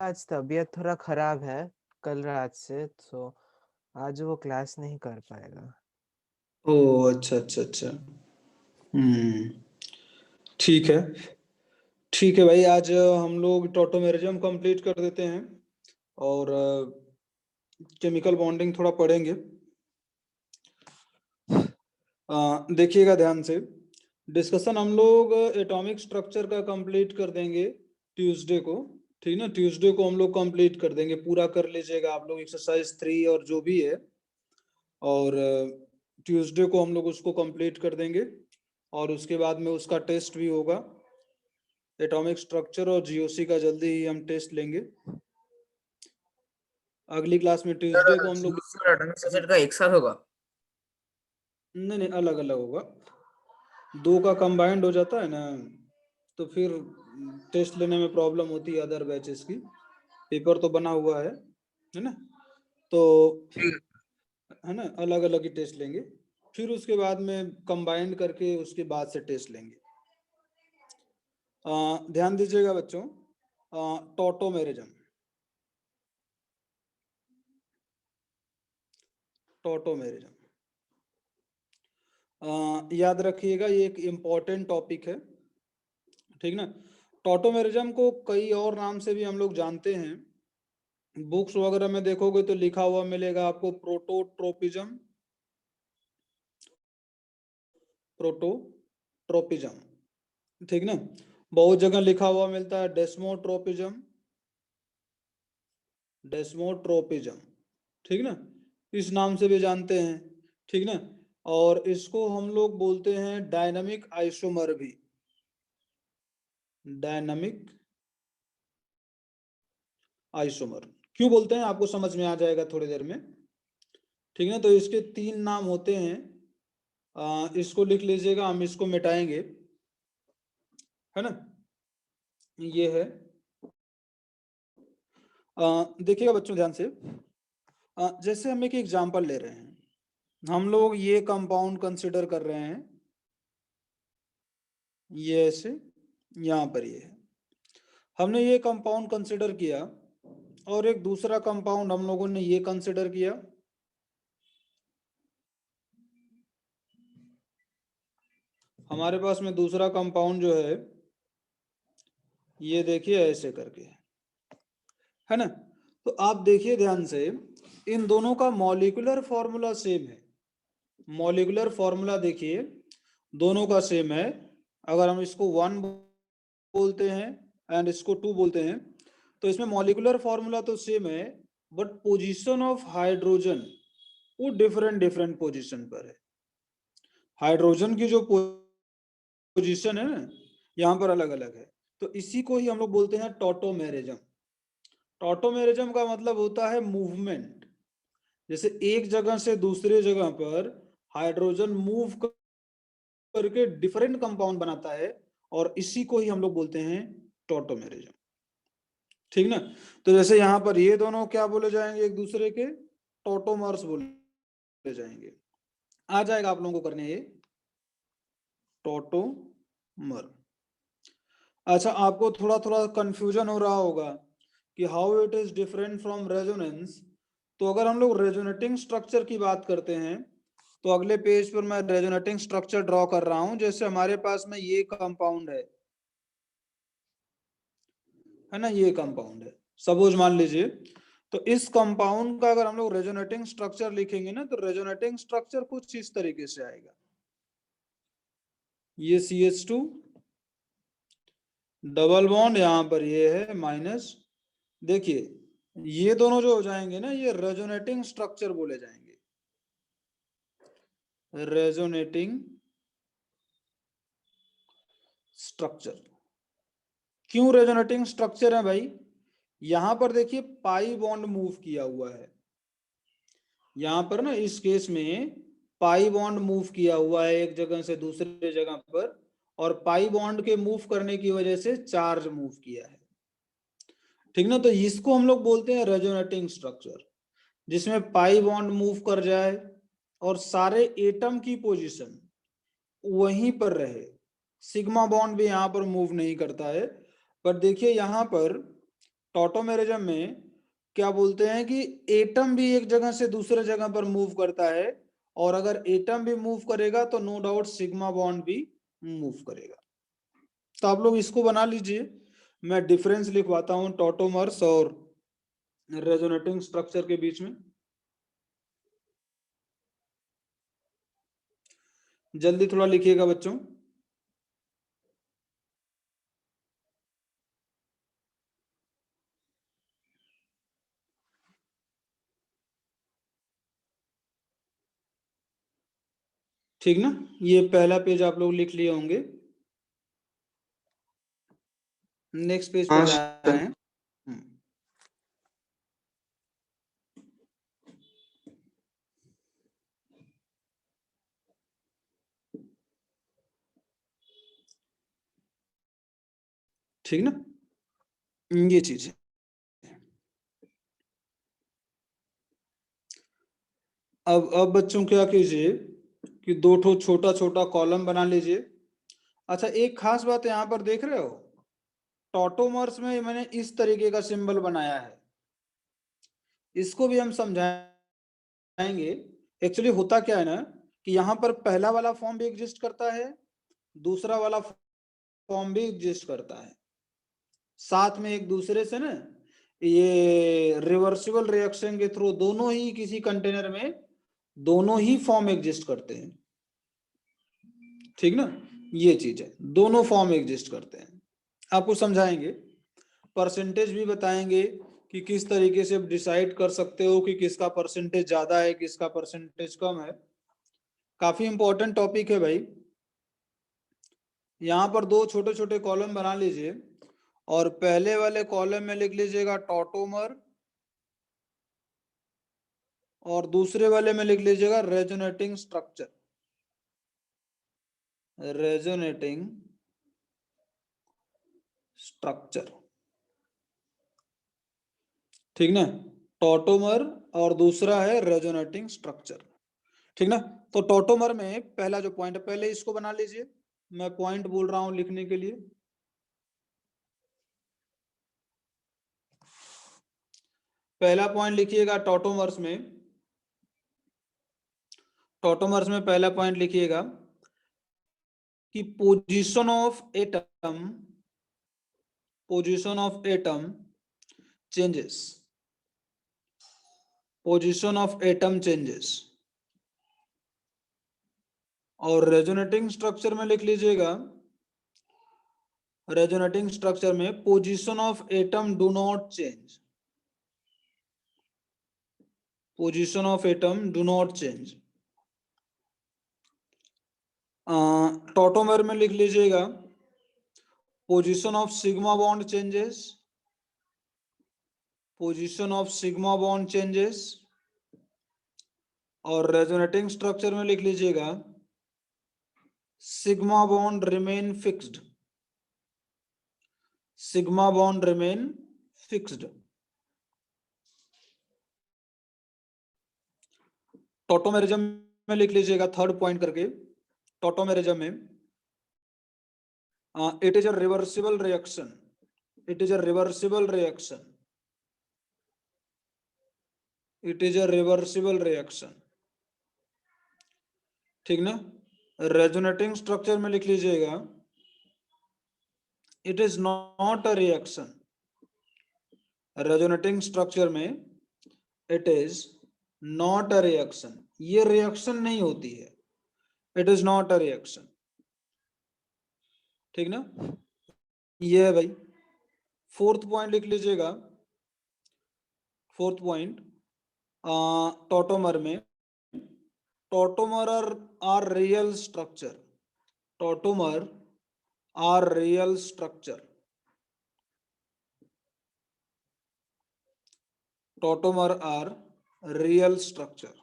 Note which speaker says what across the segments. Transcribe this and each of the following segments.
Speaker 1: आज तबीयत थोड़ा खराब है कल रात से, तो आज वो क्लास नहीं कर पाएगा।
Speaker 2: ओह, अच्छा अच्छा अच्छा। हम्म। ठीक है। ठीक है भाई, आज हम लोग टोटोमेरिज्म कंप्लीट कर देते हैं और केमिकल बॉन्डिंग थोड़ा पढ़ेंगे। देखिएगा ध्यान से। डिस्कशन हम लोग एटॉमिक स्ट्रक्चर का कंप्लीट कर देंगे ट्यूसडे को। ठीक ना, ट्यूसडे को हम लोग कंप्लीट कर देंगे, पूरा कर लीजिएगा आप लोग एक्सरसाइज 3 और जो भी है। और ट्यूसडे को हम लोग उसको कंप्लीट कर देंगे और उसके बाद में उसका टेस्ट भी होगा। एटॉमिक स्ट्रक्चर और जीओसी का जल्दी ही हम टेस्ट लेंगे। अगली क्लास में ट्यूसडे को हम लोग
Speaker 3: जीओसी और एटॉमिक स्ट्रक्चर का एक साथ होगा?
Speaker 2: नहीं नहीं, अलग अलग होगा। दो का कंबाइंड हो जाता है ना, तो फिर टेस्ट लेने में प्रॉब्लम होती है अदर बैचेस की। पेपर तो बना हुआ है ना, तो है ना, अलग अलग ही टेस्ट लेंगे। फिर उसके बाद में कंबाइंड करके उसके बाद से टेस्ट लेंगे। ध्यान दीजिएगा बच्चों। टोटोमेरिज्म, टोटोमेरिज्म याद रखिएगा, ये एक इम्पॉर्टेंट टॉपिक है। ठीक ना। टोटोमेरिज्म को कई और नाम से भी हम लोग जानते हैं। बुक्स वगैरह में देखोगे तो लिखा हुआ मिलेगा आपको प्रोटोट्रोपिज्म, प्रोटोट्रोपिज्म। ठीक ना। बहुत जगह लिखा हुआ मिलता है डेस्मोट्रोपिज्म, डेस्मोट्रोपिज्म। ठीक ना, इस नाम से भी जानते हैं। ठीक ना। और इसको हम लोग बोलते हैं डायनामिक आइसोमर भी, डायनामिक आइसोमर। क्यों बोलते हैं आपको समझ में आ जाएगा थोड़ी देर में। ठीक है, तो इसके 3 नाम होते हैं। इसको लिख लीजिएगा, हम इसको मिटाएंगे, है ना। ये है, देखिएगा बच्चों ध्यान से। जैसे हम एक एग्जांपल ले रहे हैं, हम लोग ये कंपाउंड कंसिडर कर रहे हैं, ये ऐसे यहाँ पर ये है। हमने ये कंपाउंड कंसिडर किया और एक दूसरा कंपाउंड हम लोगों ने ये कंसिडर किया। हमारे पास में दूसरा कंपाउंड जो है, ये देखिए ऐसे करके, है ना। तो आप देखिए ध्यान से, इन दोनों का मॉलिक्यूलर फॉर्मूला सेम है। मॉलिक्यूलर फॉर्मूला देखिए दोनों का सेम है। अगर हम इसको 1 बोलते हैं एंड इसको 2 बोलते हैं, तो इसमें मॉलिक्यूलर फॉर्मूला तो सेम है, बट पोजीशन ऑफ हाइड्रोजन वो डिफरेंट डिफरेंट पोजीशन पर है। हाइड्रोजन की जो पोजीशन है ना, यहाँ पर अलग अलग है। तो इसी को ही हम लोग बोलते हैं टोटोमेरिज्म। टोटोमेरिज्म का मतलब होता है मूवमेंट। जैसे एक जगह से दूसरे जगह पर हाइड्रोजन मूव करके डिफरेंट कंपाउंड बनाता है, और इसी को ही हम लोग बोलते हैं टोटोमेरिज्म। ठीक ना। तो जैसे यहाँ पर ये दोनों क्या बोले जाएंगे एक दूसरे के, टोटोमर्स बोले जाएंगे। आ जाएगा आप लोगों को करने ये टोटोमर। अच्छा, आपको थोड़ा थोड़ा कंफ्यूजन हो रहा होगा कि how it is different from resonance. तो अगर हम लोग रेजोनेटिंग स्ट्रक्चर की बात करते हैं, तो अगले पेज पर मैं रेजोनेटिंग स्ट्रक्चर ड्रॉ कर रहा हूं। जैसे हमारे पास में ये कंपाउंड है ना, ये कंपाउंड है सपोज मान लीजिए। तो इस कंपाउंड का अगर हम लोग रेजोनेटिंग स्ट्रक्चर लिखेंगे ना, तो रेजोनेटिंग स्ट्रक्चर कुछ इस तरीके से आएगा। ये CH2 डबल बॉन्ड, यहां पर ये है माइनस। देखिए ये दोनों जो हो जाएंगे ना, ये रेजोनेटिंग स्ट्रक्चर बोले जाएंगे, रेजोनेटिंग स्ट्रक्चर। क्यों रेजोनेटिंग स्ट्रक्चर है भाई? यहां पर देखिए पाई बॉन्ड मूव किया हुआ है, यहां पर ना इस केस में पाई बॉन्ड मूव किया हुआ है एक जगह से दूसरे जगह पर, और पाई बॉन्ड के मूव करने की वजह से चार्ज मूव किया है। ठीक ना, तो इसको हम लोग बोलते हैं रेजोनेटिंग स्ट्रक्चर, जिसमें पाई बॉन्ड मूव कर जाए और सारे एटम की पोजीशन वहीं पर रहे। सिग्मा बॉन्ड भी यहां पर मूव नहीं करता है। पर देखिए यहां पर टॉटोमेरिज्म में क्या बोलते हैं कि एटम भी एक जगह से दूसरे जगह पर मूव करता है, और अगर एटम भी मूव करेगा तो नो डाउट सिग्मा बॉन्ड भी मूव करेगा। तो आप लोग इसको बना लीजिए, मैं डिफरेंस लिखवाता हूं टॉटोमर्स और रेजोनेटिंग स्ट्रक्चर के बीच में। जल्दी थोड़ा लिखिएगा बच्चों। ठीक ना, ये पहला पेज आप लोग लिख लिए होंगे। नेक्स्ट पेज पर जाए हैं। ठीक ना, ये चीज है। अब बच्चों क्या कीजिए कि दो ठो छोटा छोटा कॉलम बना लीजिए। अच्छा, एक खास बात यहाँ पर देख रहे हो, टॉटोमर्स में मैंने इस तरीके का सिंबल बनाया है, इसको भी हम समझाएंगे। एक्चुअली होता क्या है ना कि यहाँ पर पहला वाला फॉर्म भी एग्जिस्ट करता है, दूसरा वाला फॉर्म भी एग्जिस्ट करता है, साथ में एक दूसरे से ना ये रिवर्सिबल रिएक्शन के थ्रू दोनों ही किसी कंटेनर में दोनों ही फॉर्म एग्जिस्ट करते हैं। ठीक ना, ये चीज है, दोनों फॉर्म एग्जिस्ट करते हैं। आपको समझाएंगे, परसेंटेज भी बताएंगे कि किस तरीके से डिसाइड कर सकते हो कि किसका परसेंटेज ज्यादा है किसका परसेंटेज कम है। काफी इंपॉर्टेंट टॉपिक है भाई। यहाँ पर दो छोटे छोटे कॉलम बना लीजिए, और पहले वाले कॉलम में लिख लीजिएगा टॉटोमर, और दूसरे वाले में लिख लीजिएगा रेजोनेटिंग स्ट्रक्चर। रेजोनेटिंग स्ट्रक्चर, ठीक ना, टॉटोमर और दूसरा है रेजोनेटिंग स्ट्रक्चर। ठीक ना, तो टॉटोमर में पहला जो पॉइंट है, पहले इसको बना लीजिए, मैं पॉइंट बोल रहा हूं लिखने के लिए। पहला पॉइंट लिखिएगा टॉटोमर्स में, टॉटोमर्स में पहला पॉइंट लिखिएगा कि position of atom changes, position of atom changes. और रेजोनेटिंग स्ट्रक्चर में लिख लीजिएगा, रेजोनेटिंग स्ट्रक्चर में position of atom do not change, position of atom do not change. Tautomer में लिख लीजिएगा position of sigma bond changes, position of sigma bond changes. और resonating structure में लिख लीजिएगा sigma bond remain fixed, sigma bond remain fixed. Tautomerism में लिख लीजिएगा थर्ड पॉइंट करके, टॉटोमेरिज्म में it is a reversible reaction, it is a reversible reaction, it is a reversible reaction. ठीक ना, रेजोनेटिंग स्ट्रक्चर में लिख लीजिएगा it is not a reaction, resonating structure में it is not a reaction, ये reaction नहीं होती है, it is not a reaction. ठीक ना, ये है भाई। फोर्थ पॉइंट लिख लीजिएगा, फोर्थ पॉइंट टॉटोमर में, tautomer are real structure, tautomer are real structure, tautomer are real structure.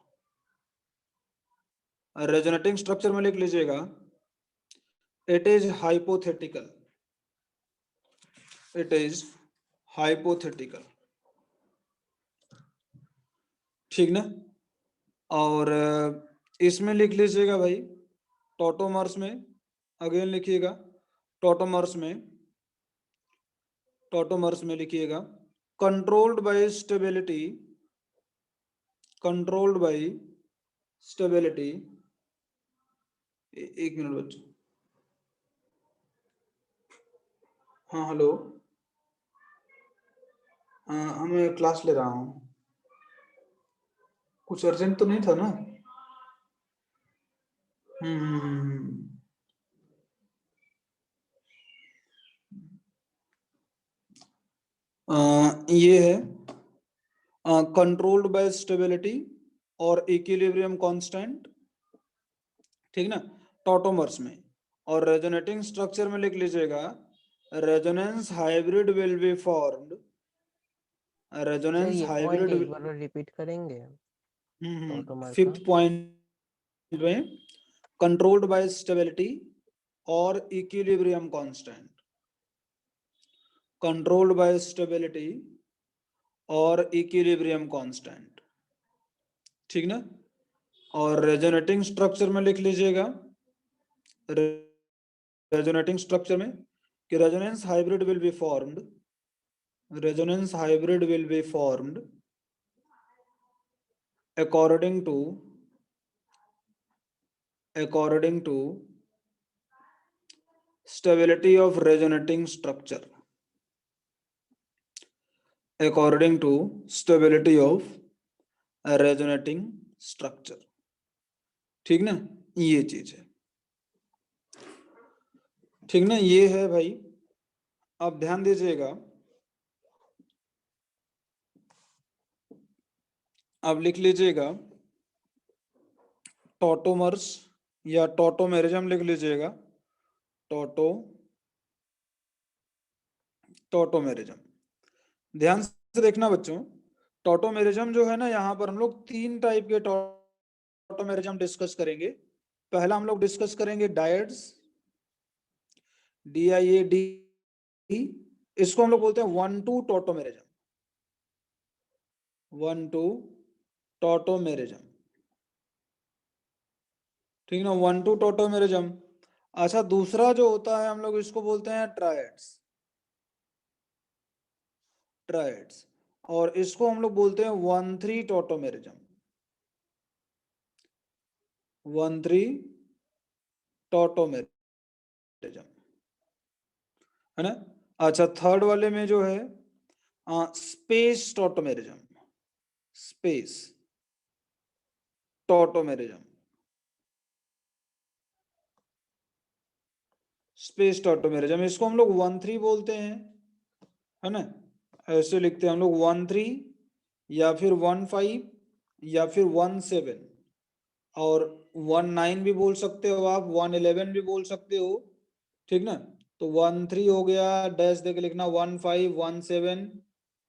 Speaker 2: Resonating structure में लिख लीजिएगा it is hypothetical, it is hypothetical. ठीक ना, और इसमें लिख लीजिएगा भाई टॉटोमर्स में, अगेन लिखिएगा टॉटोमर्स में, टॉटोमर्स में लिखिएगा controlled by stability, एक मिनट बच्चों, हाँ हेलो, हाँ मैं क्लास ले रहा हूँ, कुछ अर्जेंट तो नहीं था ना? ये है कंट्रोल्ड बाय स्टेबिलिटी और इक्विलिब्रियम कांस्टेंट, ठीक ना, टॉटोमर्स में। और रेजोनेटिंग स्ट्रक्चर में लिख लीजिएगा resonance hybrid will be formed, resonance
Speaker 1: ये पॉइंट
Speaker 2: हाइब्रिड।
Speaker 1: एक बार रिपीट करेंगे टॉटोमर का?
Speaker 2: 5th पॉइंट में कंट्रोल्ड बाय स्टेबिलिटी और equilibrium constant, controlled by stability और इक्विलिब्रियम कांस्टेंट, ठीक ना। और रेजोनेटिंग स्ट्रक्चर में लिख लीजिएगा, रेजोनेटिंग स्ट्रक्चर में कि resonance hybrid will be formed, resonance hybrid will be formed according to stability of resonating structure, according to stability of resonating structure, ठीक ना, ये चीज है, ठीक ना, ये है भाई। अब ध्यान दीजिएगा, अब लिख लीजिएगा टॉटोमर्स या टॉटोमेरिज्म लिख लीजिएगा, टॉटोमेरिज्म। ध्यान से देखना बच्चों, टॉटोमेरिज्म जो है ना, यहाँ पर हम लोग 3 टाइप के टॉटोमेरिज्म डिस्कस करेंगे। पहला हम लोग डिस्कस करेंगे डायड्स, DIAD, इसको हम लोग बोलते हैं 1-2 टॉटोमेरिज्म, 1-2 टॉटोमेरिज्म, ठीक ना, 1-2 टॉटोमेरिज्म। अच्छा, दूसरा जो होता है हम लोग इसको बोलते हैं ट्रायड्स, और इसको हम लोग बोलते हैं 1-3 टॉटोमेरिज्म, 1-3 टॉटोमेरिज्म, है ना। अच्छा, थर्ड वाले में जो है space tautomerism, space tautomerism, space tautomerism, इसको हम लोग 1-3 बोलते हैं, है ना। ऐसे लिखते हैं हम लोग 1-3 या फिर 1-5 या फिर 1-7 और 1-9 भी बोल सकते हो आप, 1-11 भी बोल सकते हो, ठीक ना। तो 1-3 हो गया, डैश देके लिखना 1-5, 1-7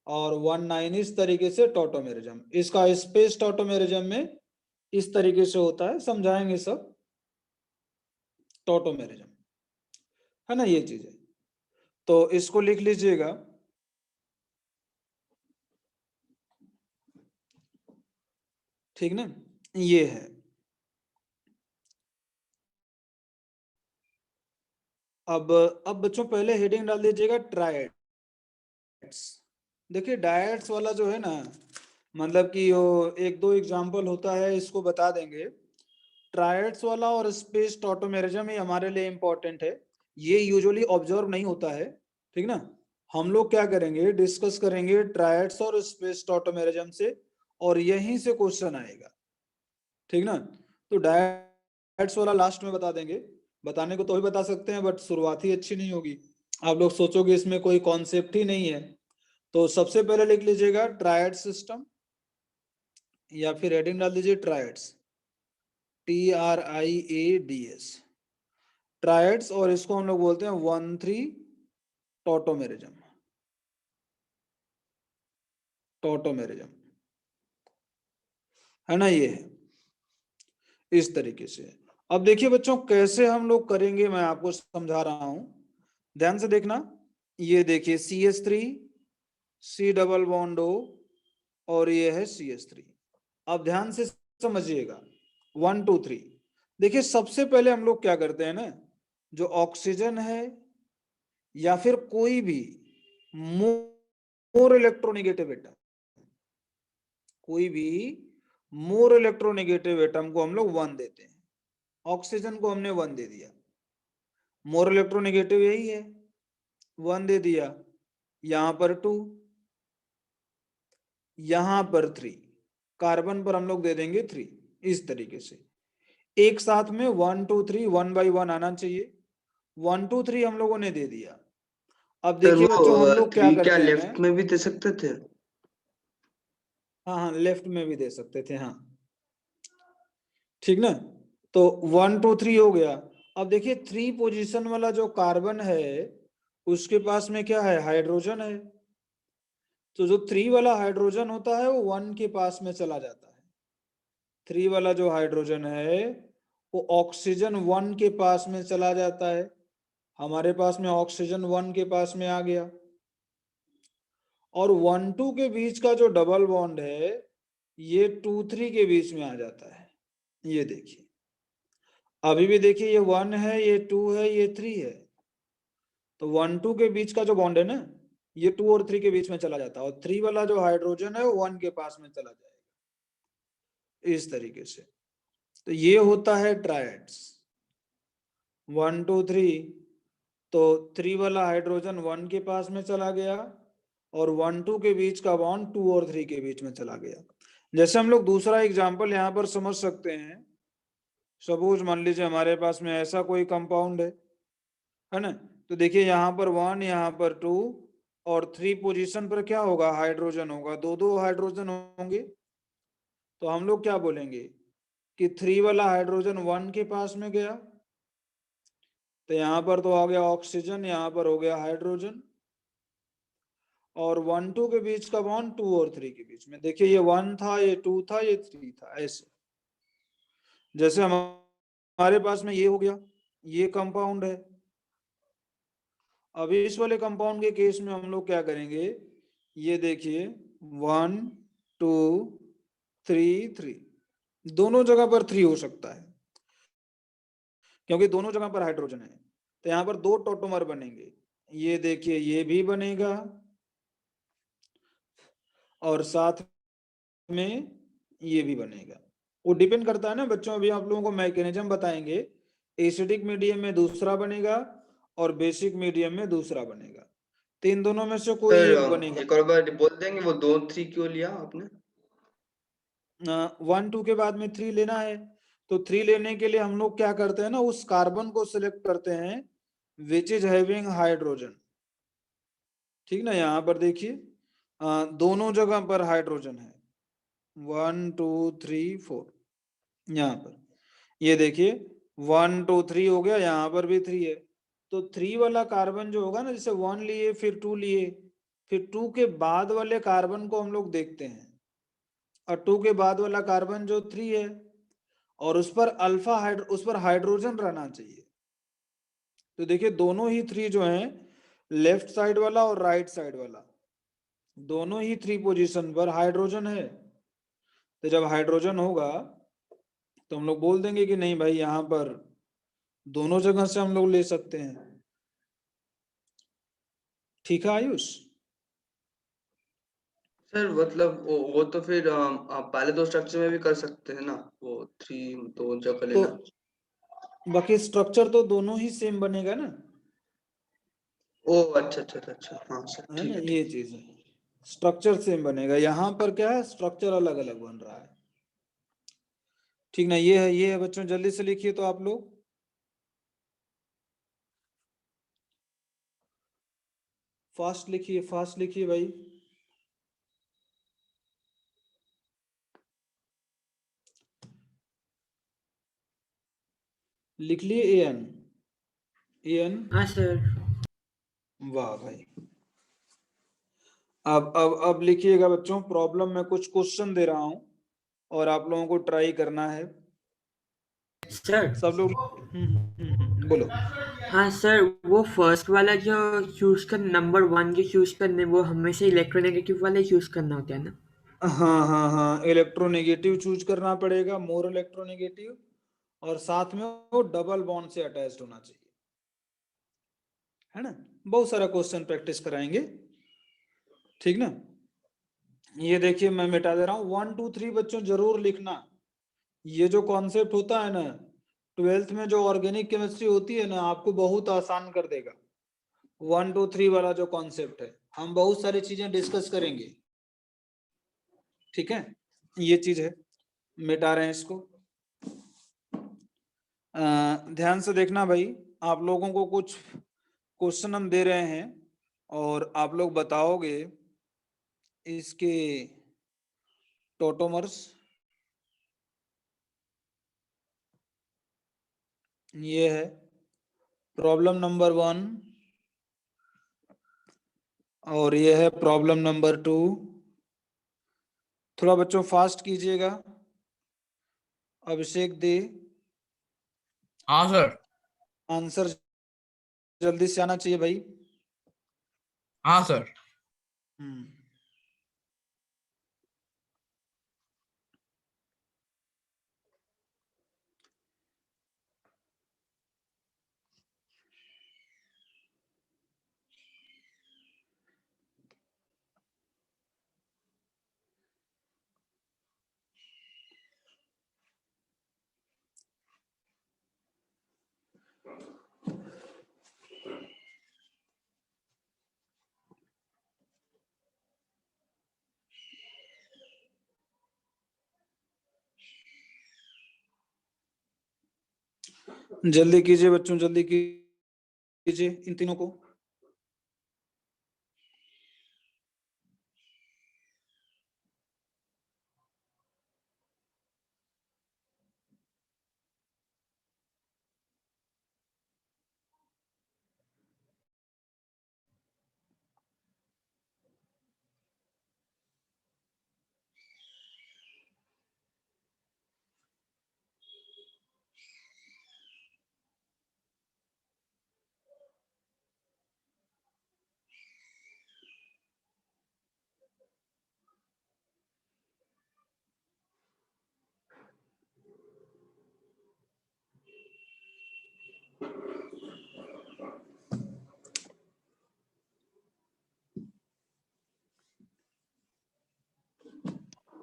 Speaker 2: और 1-9, इस तरीके से टॉटोमेरिज्म। इसका स्पेस टॉटोमेरिज्म में इस तरीके से होता है, समझाएंगे सब टॉटोमेरिज्म, है ना, ये चीज है। तो इसको लिख लीजिएगा, ठीक ना, ये है। अब बच्चों पहले हेडिंग डाल दीजिएगा ट्रायड्स। देखिए डायट्स वाला जो है ना, मतलब कि वो 1-2 एग्जांपल होता है, इसको बता देंगे। ट्रायड्स वाला और स्पेस टॉटोमेरिज्म ही हमारे लिए इंपॉर्टेंट है, ये यूजुअली ऑब्जर्व नहीं होता है, ठीक ना। हम लोग क्या करेंगे, डिस्कस करेंगे ट्रायड्स और स्पेस टॉटोमेरिज्म से, और यहीं से क्वेश्चन आएगा, ठीक ना। तो डायट्स वाला लास्ट में बता देंगे, बताने को तो भी बता सकते हैं बट शुरुआत ही अच्छी नहीं होगी, आप लोग सोचोगे इसमें कोई कॉन्सेप्ट ही नहीं है। तो सबसे पहले लिख लीजिएगा ट्रायड सिस्टम, या फिर हेडिंग डाल दीजिए ट्रायड्स, TRIADS, ट्रायड्स, और इसको हम लोग बोलते हैं 1-3 टॉटोमेरिज्म, टॉटोमेरिज्म, है ना, ये है इस तरीके से। अब देखिए बच्चों कैसे हम लोग करेंगे, मैं आपको समझा रहा हूं, ध्यान से देखना। ये देखिए CH3 C double bond O और ये है CH3। अब ध्यान से समझिएगा 1 2 3। देखिए सबसे पहले हम लोग क्या करते हैं ना, जो ऑक्सीजन है या फिर कोई भी मोर इलेक्ट्रोनेगेटिव एटम, कोई भी मोर इलेक्ट्रोनेगेटिव एटम को हम लोग 1 देते हैं। ऑक्सीजन को हमने 1 दे दिया, मोर इलेक्ट्रोनेगेटिव यही है, 1 दे दिया, यहां पर 2, यहां पर 3, कार्बन पर हम लोग दे देंगे 3। इस तरीके से एक साथ में 1 2 3 1 बाई 1 आना चाहिए। 1 2 3 हम लोगों ने दे दिया। अब
Speaker 4: सर
Speaker 2: देखिए बच्चों, हम
Speaker 4: वो
Speaker 2: लोग क्या
Speaker 4: 3 क्या
Speaker 2: करते हैं,
Speaker 4: लेफ्ट में भी दे सकते थे?
Speaker 2: हाँ हाँ लेफ्ट में भी दे सकते थे, हाँ ठीक ना। तो 1 2 3 हो गया। अब देखिए 3 पोजीशन वाला जो कार्बन है उसके पास में क्या है, हाइड्रोजन है। तो जो 3 वाला हाइड्रोजन होता है वो 1 के पास में चला जाता है। 3 वाला जो हाइड्रोजन है वो ऑक्सीजन 1 के पास में चला जाता है। हमारे पास में ऑक्सीजन 1 के पास में आ गया। और 1 2 के बीच का जो डबल बॉन्ड है ये 2 3 के बीच में आ जाता है। ये देखिए, अभी भी देखिए ये 1 है, ये 2 है, ये 3 है। तो 1 2 के बीच का जो बॉन्ड है ना ये 2 और 3 के बीच में चला जाता है, और 3 वाला जो हाइड्रोजन है वो 1 के पास में चला जाएगा। इस तरीके से तो ये होता है ट्रायड्स 1 2 3। तो 3 वाला हाइड्रोजन 1 के पास में चला गया और 1 2 के बीच का बॉन्ड 2 और 3 के बीच में चला गया। जैसे हम लोग दूसरा एग्जांपल यहाँ पर समझ सकते हैं। सपोज मान लीजिए हमारे पास में ऐसा कोई कंपाउंड है ना। तो देखिए यहाँ पर 1, यहाँ पर 2 और 3 पोजीशन पर क्या होगा, हाइड्रोजन होगा, दो दो हाइड्रोजन होंगे। तो हम लोग क्या बोलेंगे कि 3 वाला हाइड्रोजन 1 के पास में गया, तो यहाँ पर तो आ गया ऑक्सीजन, यहाँ पर हो गया हाइड्रोजन। और 1 2 के बीच का बॉन्ड 2 और 3 के बीच में, देखिए ये 1 था, ये 2 था, ये 3 था। ऐसे जैसे हमारे पास में ये हो गया, ये कंपाउंड है। अब इस वाले कंपाउंड के केस में हम लोग क्या करेंगे, ये देखिए 1 2 3 3, दोनों जगह पर 3 हो सकता है क्योंकि दोनों जगह पर हाइड्रोजन है। तो यहाँ पर 2 टोटोमर बनेंगे। ये देखिए ये भी बनेगा और साथ में ये भी बनेगा। वो डिपेंड करता है ना बच्चों, अभी आप लोगों को मैकेनिज्म बताएंगे। एसिडिक मीडियम में दूसरा बनेगा और बेसिक मीडियम में दूसरा बनेगा। तो इन दोनों में से कोई एक बनेगा।
Speaker 4: एक और बार बोल देंगे वो 2 3 क्यों लिया आपने?
Speaker 2: 1 2 के बाद में 3 लेना है। तो 3 लेने के लिए हम लोग क्या करते हैं ना, उस कार्बन को सिलेक्ट करते हैं विच इज हैविंग हाइड्रोजन। ठीक ना, यहाँ पर देखिए दोनों जगह पर हाइड्रोजन है, 1 2 3 4। यहाँ पर ये देखिए 1 2 3 हो गया, यहाँ पर भी 3 है। तो 3 वाला कार्बन जो होगा ना, जैसे 1 लिए फिर 2 लिए, फिर 2 के बाद वाले कार्बन को हम लोग देखते हैं। और 2 के बाद वाला कार्बन जो 3 है और उस पर उस पर हाइड्रोजन रहना चाहिए। तो देखिए दोनों ही 3 जो हैं, लेफ्ट साइड वाला और राइट साइड वाला, दोनों ही 3 पोजीशन पर हाइड्रोजन है। तो जब हाइड्रोजन होगा तो हम लोग बोल देंगे कि नहीं भाई, यहाँ पर दोनों जगह से हम लोग ले सकते हैं। ठीक है आयुष?
Speaker 4: सर मतलब वो तो फिर आप पहले 2 स्ट्रक्चर में भी कर सकते हैं ना, वो 3 2 जगह
Speaker 2: तो
Speaker 4: लेना।
Speaker 2: बाकी स्ट्रक्चर तो दोनों ही सेम बनेगा ना,
Speaker 4: ओ अच्छा अच्छा अच्छा अच्छा, हाँ सर
Speaker 2: है
Speaker 4: ठीक
Speaker 2: ना।
Speaker 4: है
Speaker 2: ये
Speaker 4: ठीक।
Speaker 2: चीज है, स्ट्रक्चर सेम बनेगा। यहाँ पर क्या है, स्ट्रक्चर अलग अलग बन रहा है। ठीक ना, ये है बच्चों, जल्दी से लिखिए तो आप लोग। फास्ट लिखिए भाई। लिख लिए एन, एन।
Speaker 3: हाँ सर।
Speaker 2: वाह भाई। अब लिखिएगा बच्चों, प्रॉब्लम में कुछ क्वेश्चन दे रहा हूं और आप लोगों को ट्राई करना है।
Speaker 3: सर।
Speaker 2: सब लोग बोलो।
Speaker 3: हाँ सर, वो फर्स्ट वाला जो चूज कर नंबर 1 जो चूज करने, वो हमेशा इलेक्ट्रोनेगेटिव वाला चूज करना होता है ना?
Speaker 2: हाँ हाँ हाँ, इलेक्ट्रोनेगेटिव चूज करना पड़ेगा, मोर इलेक्ट्रोनेगेटिव, और साथ में वो डबल बॉन्ड से अटैच्ड होना चाहिए, है ना। बहुत सारा क्वेश्चन प्रैक्टिस कराएंगे। ठीक ना। ये देखिए मैं मिटा दे रहा हूँ, 1 2 3 बच्चों जरूर लिखना। ये जो कॉन्सेप्ट होता है ना 12th में, जो ऑर्गेनिक केमिस्ट्री होती है ना, आपको बहुत आसान कर देगा। 1 2 3 वाला जो कॉन्सेप्ट है, हम बहुत सारी चीजें डिस्कस करेंगे। ठीक है, ये चीज है, मिटा रहे हैं इसको। ध्यान से देखना भाई, आप लोगों को कुछ क्वेश्चन हम दे रहे हैं और आप लोग बताओगे इसके टोटोमर्स। ये है प्रॉब्लम नंबर 1 और ये है प्रॉब्लम नंबर 2। थोड़ा बच्चों फास्ट कीजिएगा। अभिषेक दे,
Speaker 5: हाँ सर।
Speaker 2: आंसर जल्दी से आना चाहिए भाई।
Speaker 5: हाँ सर।
Speaker 2: जल्दी कीजिए बच्चों, जल्दी कीजिए इन तीनों को।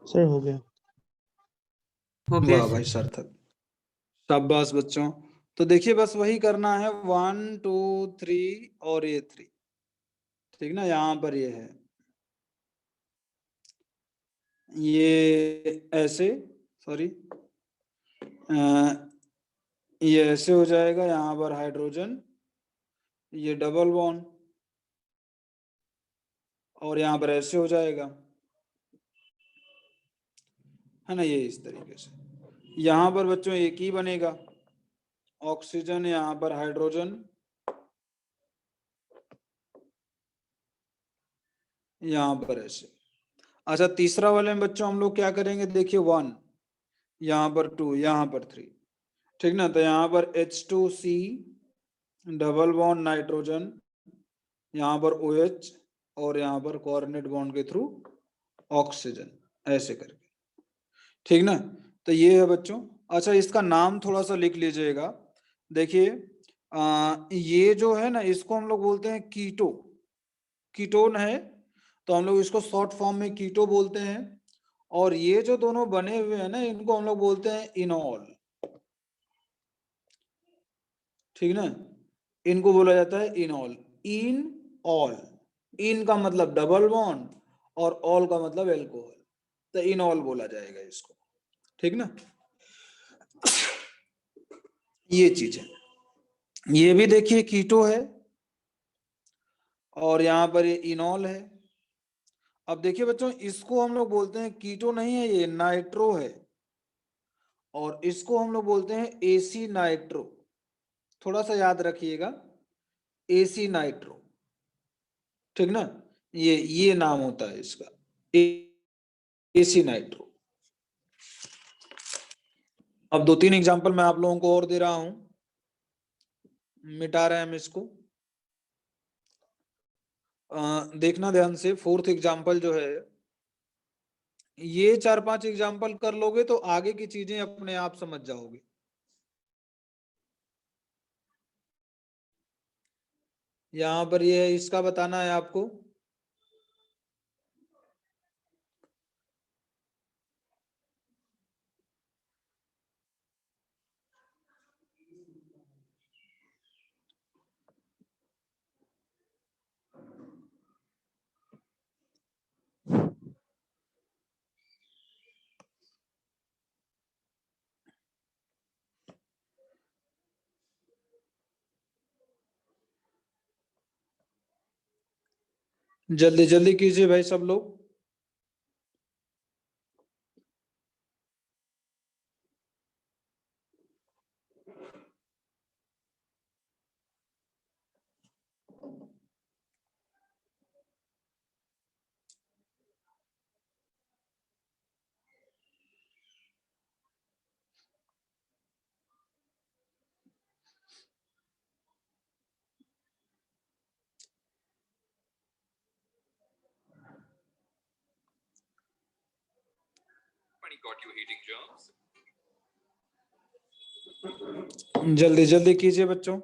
Speaker 1: सर हो गया।
Speaker 3: हो गया
Speaker 2: वाह भाई
Speaker 3: सर।
Speaker 2: सार्थक, शाबाश बच्चों। तो देखिए बस वही करना है, 1 2 3 और ये 3। ठीक ना, यहाँ पर ये है, ये ऐसे, सॉरी, ये ऐसे हो जाएगा, यहाँ पर हाइड्रोजन, ये डबल बॉन्ड, और यहाँ पर ऐसे हो जाएगा, है ना, ये इस तरीके से। यहाँ पर बच्चों एक ही बनेगा, ऑक्सीजन, यहाँ पर हाइड्रोजन, यहाँ पर ऐसे। अच्छा, तीसरा वाले में बच्चों हम लोग क्या करेंगे, देखिए 1, यहाँ पर 2, यहाँ पर 3। ठीक ना, तो यहाँ पर H2C डबल बॉन्ड नाइट्रोजन, यहाँ पर OH, और यहाँ पर कोऑर्डिनेट बॉन्ड के थ्रू ऑक्सीजन, ऐसे करके। ठीक ना, तो ये है बच्चों। अच्छा, इसका नाम थोड़ा सा लिख लीजिएगा। देखिए ये जो है ना, इसको हम लोग बोलते हैं कीटो, कीटोन है, तो हम लोग इसको शॉर्ट फॉर्म में कीटो बोलते हैं। और ये जो दोनों बने हुए हैं ना, इनको हम लोग बोलते हैं इनॉल। ठीक ना, इनको बोला जाता है इनॉल, इन ऑल। इन का मतलब डबल बॉन्ड और ऑल का मतलब एल्कोहल, तो इनॉल बोला जाएगा इसको। ठीक ना, ये चीज है। ये भी देखिए कीटो है और यहाँ पर ये इनॉल है। अब देखिए बच्चों, इसको हम लोग बोलते हैं कीटो नहीं है, ये नाइट्रो है, और इसको हम लोग बोलते हैं एसी नाइट्रो। थोड़ा सा याद रखिएगा, एसी नाइट्रो। ठीक ना, ये नाम होता है इसका, एसी नाइट्रो। अब 2 3 एग्जांपल मैं आप लोगों को और दे रहा हूं, मिटा रहे हैं हम इसको। देखना ध्यान से, 4th एग्जांपल जो है, ये 4 5 एग्जांपल कर लोगे तो आगे की चीजें अपने आप समझ जाओगे। यहां पर ये इसका बताना है आपको, जल्दी जल्दी कीजिए भाई सब लोग। जल्दी जल्दी कीजिए बच्चों।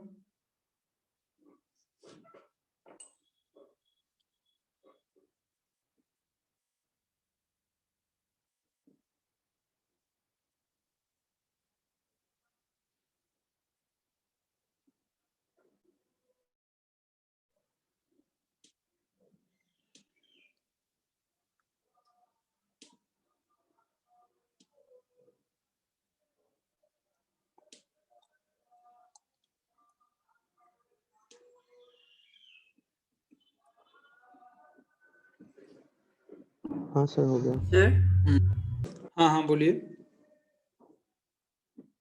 Speaker 1: हाँ सर, हो गया।
Speaker 3: सर।
Speaker 2: हाँ हाँ बोलिए।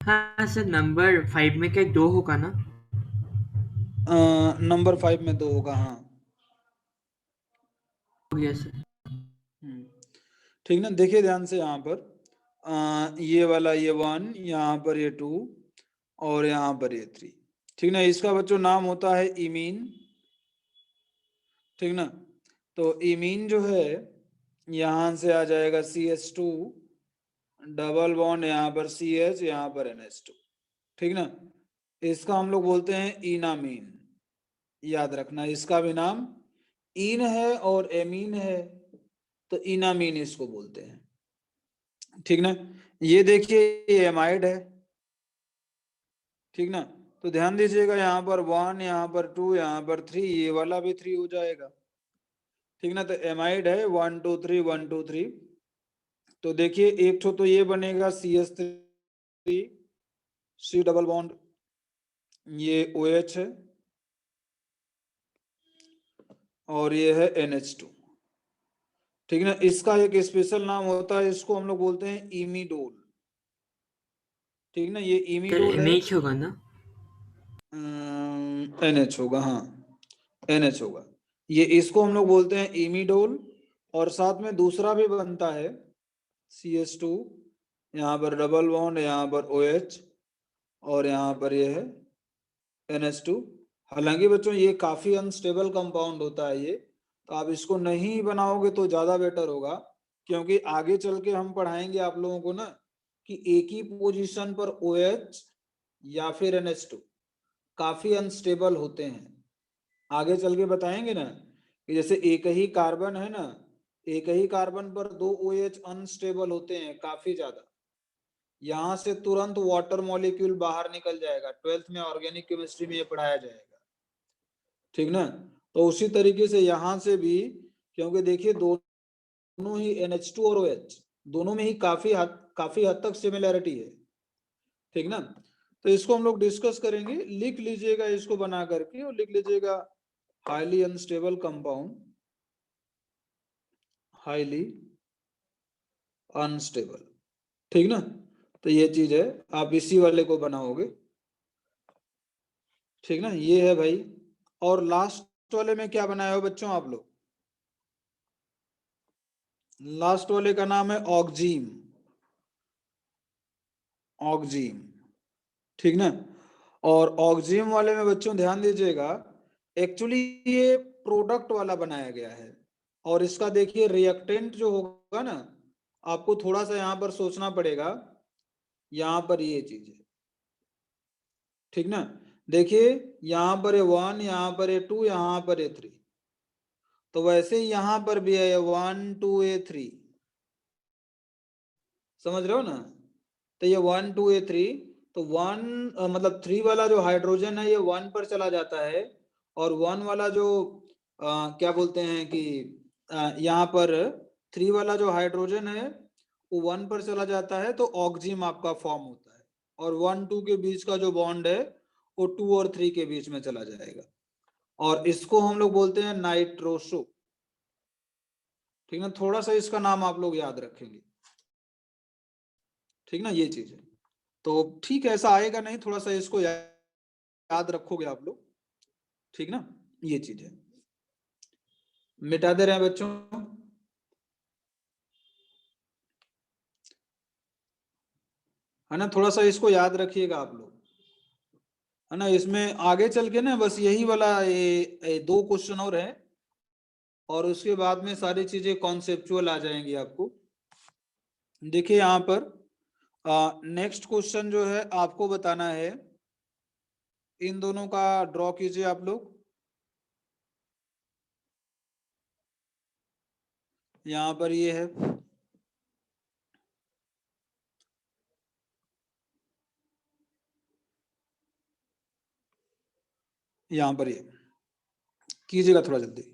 Speaker 3: हाँ सर, नंबर 5 में क्या 2 होगा ना?
Speaker 2: नंबर 5 में 2 होगा, हाँ।
Speaker 3: हो गया सर।
Speaker 2: ठीक ना, देखिए ध्यान से यहाँ पर ये वाला ये 1, यहाँ पर ये 2 और यहाँ पर ये 3। ठीक ना, इसका बच्चों नाम होता है इमीन। ठीक ना, तो इमीन जो है यहां से आ जाएगा CH2 डबल बॉन्ड, यहाँ पर CH, यहाँ पर NH2। ठीक ना, इसका हम लोग बोलते हैं इनामीन। याद रखना, इसका भी नाम इन है और एमीन है, तो इनामीन इसको बोलते हैं। ठीक ना, ये देखिए ये एमाइड है। ठीक ना, तो ध्यान दीजिएगा यहाँ पर 1, यहाँ पर 2, यहाँ पर 3, ये वाला भी 3 हो जाएगा। ठीक ना, तो एमाइड है 1 2 3 1 2 3। तो देखिए एक तो ये बनेगा CH3 C डबल बॉन्ड, ये OH है और ये है NH2। ठीक ना, इसका एक स्पेशल नाम होता है, इसको हम लोग बोलते हैं इमीडोल। ठीक ना, ये
Speaker 3: सर
Speaker 2: इमीडोल है।
Speaker 3: MH होगा ना?
Speaker 2: NH होगा, हाँ NH होगा। ये इसको हम लोग बोलते हैं इमीडोल, और साथ में दूसरा भी बनता है CH2, यहाँ पर डबल बॉन्ड, यहाँ पर OH और यहाँ पर ये है NH2। हालांकि बच्चों ये काफी अनस्टेबल कंपाउंड होता है ये, तो आप इसको नहीं बनाओगे तो ज्यादा बेटर होगा, क्योंकि आगे चल के हम पढ़ाएंगे आप लोगों को ना कि एक ही पोजीशन पर OH या फिर NH2 काफी अनस्टेबल होते हैं। आगे चल के बताएंगे ना कि जैसे एक ही कार्बन है ना, एक ही कार्बन पर 2 OH अनस्टेबल होते हैं काफी ज्यादा, यहां से तुरंत वाटर मॉलिक्यूल बाहर निकल जाएगा। 12th में ऑर्गेनिक केमिस्ट्री में ये पढ़ाया जाएगा। ठीक ना, तो उसी तरीके से यहां से भी, क्योंकि देखिए दोनों ही NH2 और OH दोनों में ही काफी हद तक सिमिलैरिटी है। ठीक ना, तो इसको हम लोग डिस्कस करेंगे। लिख लीजिएगा इसको बना करके, और लिख लीजिएगा highly unstable compound, highly unstable. ठीक ना, तो ये चीज है, आप इसी वाले को बनाओगे। ठीक ना, ये है भाई। और लास्ट वाले में क्या बनाए हो बच्चों आप लोग? लास्ट वाले का नाम है ऑक्जीम। ऑक्जीम, ठीक ना, और ऑक्जीम वाले में बच्चों ध्यान दीजिएगा, एक्चुअली ये प्रोडक्ट वाला बनाया गया है, और इसका देखिए रिएक्टेंट जो होगा ना, आपको थोड़ा सा यहां पर सोचना पड़ेगा। यहां पर ये चीज है, ठीक ना, देखिए यहां पर है 1, यहां पर है 2, यहां पर है 3, तो वैसे ही यहां पर भी है 1 2 3। समझ रहे हो ना, तो ये 1 2 3, तो 1 मतलब 3 वाला जो हाइड्रोजन है ये 1 पर चला जाता है, और 1 वाला जो क्या बोलते हैं कि यहाँ पर 3 वाला जो हाइड्रोजन है वो 1 पर चला जाता है, तो ऑक्जिम आपका फॉर्म होता है, और 1 2 के बीच का जो बॉन्ड है वो 2 और 3 के बीच में चला जाएगा, और इसको हम लोग बोलते हैं नाइट्रोसो। ठीक ना, थोड़ा सा इसका नाम आप लोग याद रखेंगे, ठीक ना, ये चीज है। तो ठीक है, ऐसा आएगा नहीं, थोड़ा सा इसको याद रखोगे आप लोग, ठीक ना, ये चीज है। मिटा दे रहे हैं बच्चों, है ना, थोड़ा सा इसको याद रखिएगा आप लोग, है ना। इसमें आगे चल के ना बस यही वाला ये 2 क्वेश्चन और है, और उसके बाद में सारी चीजें कॉन्सेप्चुअल आ जाएंगी आपको। देखिए यहाँ पर नेक्स्ट क्वेश्चन जो है आपको बताना है, इन दोनों का ड्रॉ कीजिए आप लोग। यहाँ पर ये है, यहाँ पर ये कीजिएगा थोड़ा जल्दी।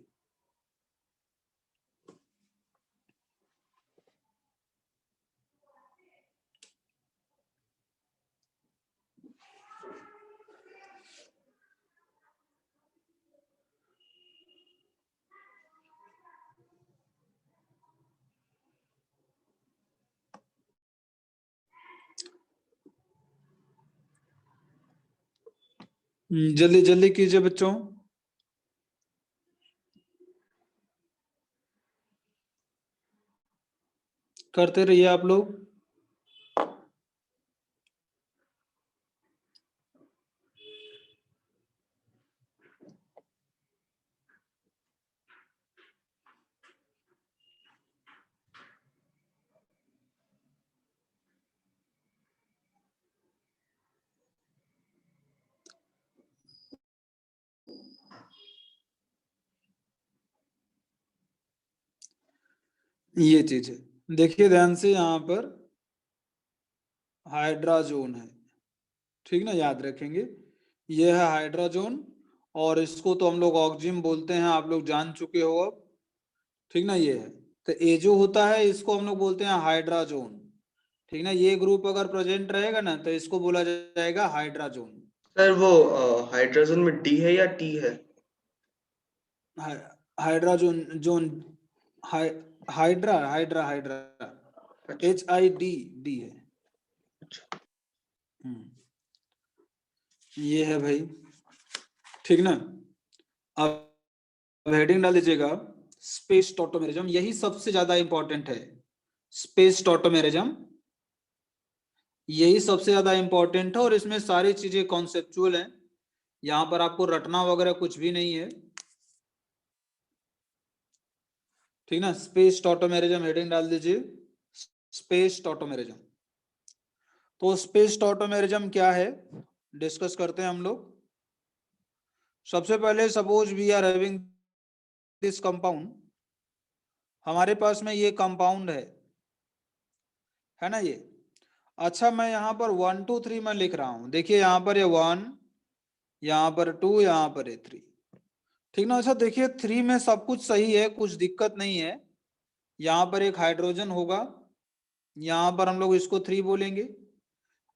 Speaker 2: जल्दी जल्दी कीजिए बच्चों। करते रहिए आप लोग। ये चीज है, देखिए ध्यान से, यहाँ पर हाइड्राजोन है, ठीक ना, याद रखेंगे, ये है हाइड्राजोन, और इसको तो हम लोग ऑक्जिन बोलते हैं, आप लोग जान चुके हो अब, ठीक ना, ये है। तो ये जो होता है इसको हम लोग बोलते हैं हाइड्राजोन, ठीक ना, ये ग्रुप अगर प्रेजेंट रहेगा ना तो इसको बोला जाएगा हाइड्राजोन।
Speaker 4: सर वो हाइड्रोजन में डी है या टी है?
Speaker 2: Hydrazone zone, hydra hydra hydra
Speaker 4: अच्छा,
Speaker 2: HID है। ये है भाई, ठीक ना। अब हेडिंग डाल दीजिएगा, स्पेस टॉटोमेरिज्म, यही सबसे ज्यादा इंपॉर्टेंट है। स्पेस टॉटोमेरिज्म यही सबसे ज्यादा इंपॉर्टेंट है, और इसमें सारी चीजें कॉन्सेप्चुअल हैं, यहां पर आपको रटना वगैरह कुछ भी नहीं है, ठीक ना। स्पेस टॉटोमेरिज्म हेडिंग डाल दीजिए, स्पेस टॉटोमेरिज्म। तो स्पेस टॉटोमेरिज्म क्या है, डिस्कस करते हैं हम लोग। सबसे पहले suppose we are having this compound, हमारे पास में ये कंपाउंड है ना ये। अच्छा, मैं यहाँ पर 1 2 3 मैं लिख रहा हूं, देखिए यहाँ पर ये 1, यहाँ पर 2, यहाँ पर ये 3, ठीक ना। अच्छा देखिए 3 में सब कुछ सही है, कुछ दिक्कत नहीं है। यहाँ पर एक हाइड्रोजन होगा, यहाँ पर हम लोग इसको 3 बोलेंगे।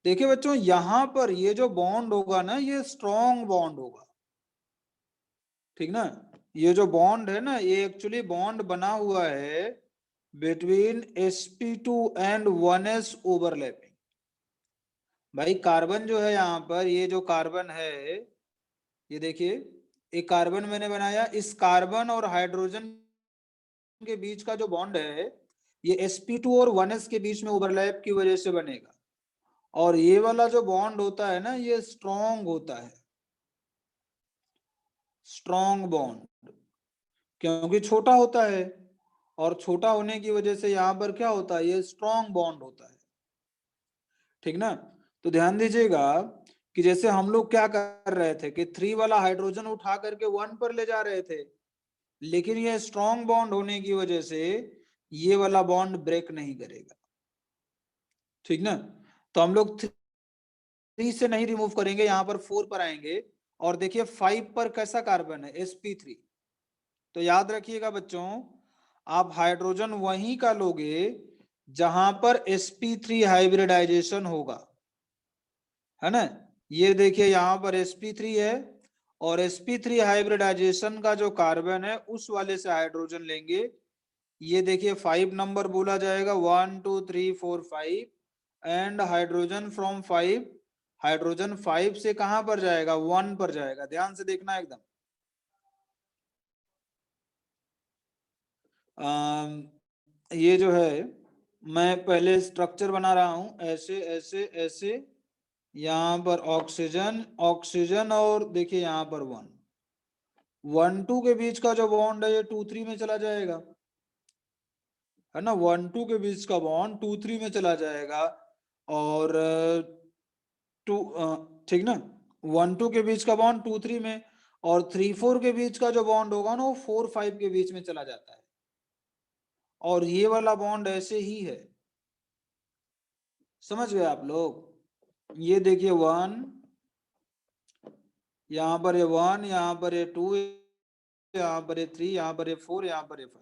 Speaker 2: देखिए बच्चों, यहाँ पर ये जो बॉन्ड होगा ना, ये स्ट्रॉन्ग बॉन्ड होगा, ठीक ना। ये जो बॉन्ड है ना, ये एक्चुअली बॉन्ड बना हुआ है between sp2 and 1s overlapping. भाई कार्बन जो है यहाँ पर, ये जो कार्बन है, ये देखिए एक कार्बन मैंने बनाया, इस कार्बन और हाइड्रोजन के बीच का जो बॉन्ड है, ये sp2 और 1s के बीच में ओवरलैप की वजह से बनेगा। और ये वाला जो बॉन्ड होता है ना, ये स्ट्रॉन्ग होता है, स्ट्रॉन्ग बॉन्ड, क्योंकि छोटा होता है, और छोटा होने की वजह से यहाँ पर क्या होता है, ये स्ट्रॉन्ग बॉन्ड होता है, ठीक ना। तो ध्यान दीजिएगा कि जैसे हम लोग क्या कर रहे थे कि 3 वाला हाइड्रोजन उठा करके 1 पर ले जा रहे थे, लेकिन ये स्ट्रॉन्ग बॉन्ड होने की वजह से ये वाला बॉन्ड ब्रेक नहीं करेगा, ठीक ना। तो हम लोग 3 से नहीं रिमूव करेंगे, यहां पर 4 पर आएंगे, और देखिए 5 पर कैसा कार्बन है, sp3। तो याद रखिएगा बच्चों, आप हाइड्रोजन वहीं का लोगे जहां पर sp3 हाइब्रिडाइजेशन होगा, है ना। ये देखिए यहाँ पर sp3 है, और sp3 हाइब्रिडाइजेशन का जो कार्बन है उस वाले से हाइड्रोजन लेंगे, ये देखिए 5 नंबर बोला जाएगा 1 2 3 4 5 एंड हाइड्रोजन फ्रॉम 5, हाइड्रोजन 5 से कहां पर जाएगा 1 पर जाएगा, ध्यान से देखना एकदम। ये जो है मैं पहले स्ट्रक्चर बना रहा हूं, ऐसे ऐसे ऐसे, यहाँ पर ऑक्सीजन ऑक्सीजन और देखिए यहाँ पर 1 2 के बीच का जो बॉन्ड है ये 2 3 में चला जाएगा, है ना। 1 2 के बीच का बॉन्ड 2 3 में चला जाएगा और 2 ठीक ना, 1 2 के बीच का बॉन्ड 2 3 में, और 3 4 के बीच का जो बॉन्ड होगा ना वो 4 5 के बीच में चला जाता है, और ये वाला बॉन्ड ऐसे ही है। समझ गए आप लोग। ये देखिए 1, यहाँ पर ये 1, यहाँ पर ये 2, यहाँ पर ये 3, यहाँ पर ये 4, यहाँ पर ये 5।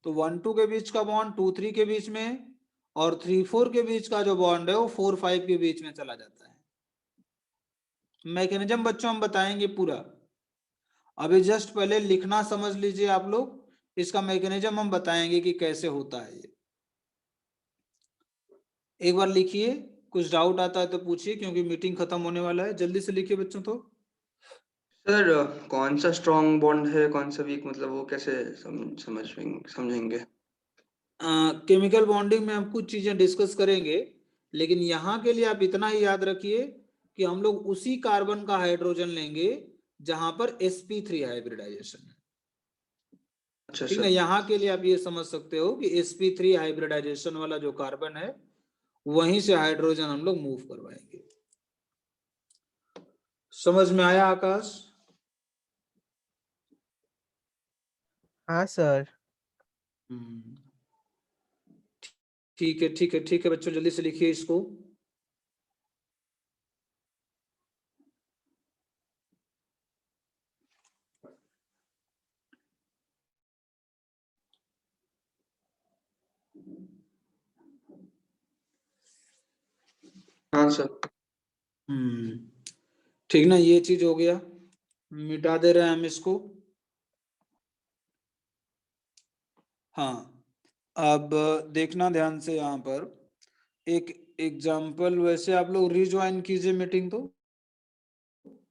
Speaker 2: तो 1 2 के बीच का बॉन्ड 2 3 के बीच में, और 3 4 के बीच का जो बॉन्ड है वो 4 5 के बीच में चला जाता है। मैकेनिज्म बच्चों हम बताएंगे पूरा, अभी जस्ट पहले लिखना समझ लीजिए आप लोग, इसका मैकेनिज्म हम बताएंगे कि कैसे होता है ये। एक बार लिखिए, कुछ डाउट आता है तो पूछिए, क्योंकि मीटिंग खत्म होने वाला है। जल्दी से लिखिए बच्चों। तो
Speaker 4: सर कौन सा स्ट्रॉन्ग बॉन्ड है कौन सा वीक, मतलब वो कैसे समझेंगे?
Speaker 2: केमिकल बॉन्डिंग में हम कुछ चीजें डिस्कस करेंगे, लेकिन यहाँ के लिए आप इतना ही याद रखिए कि हम लोग उसी कार्बन का हाइड्रोजन लेंगे जहां पर sp3 हाइब्रिडाइजेशन है।
Speaker 4: अच्छा
Speaker 2: ठीक है,
Speaker 4: सर।
Speaker 2: यहाँ के लिए आप ये समझ सकते हो कि sp3 हाइब्रिडाइजेशन वाला जो कार्बन है वहीं से हाइड्रोजन हम लोग मूव करवाएंगे। समझ में आया आकाश?
Speaker 1: हाँ सर।
Speaker 2: ठीक है ठीक है ठीक है बच्चों, जल्दी से लिखिए इसको।
Speaker 4: हाँ सर।
Speaker 2: ठीक ना, ये चीज हो गया, मिटा दे रहे हैं हम इसको। हाँ, अब देखना ध्यान से, यहाँ पर एक एग्जाम्पल, वैसे आप लोग रिज्वाइन कीजिए मीटिंग, तो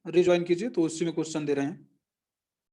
Speaker 2: रिज्वाइन कीजिए, तो उसी में क्वेश्चन दे रहे हैं।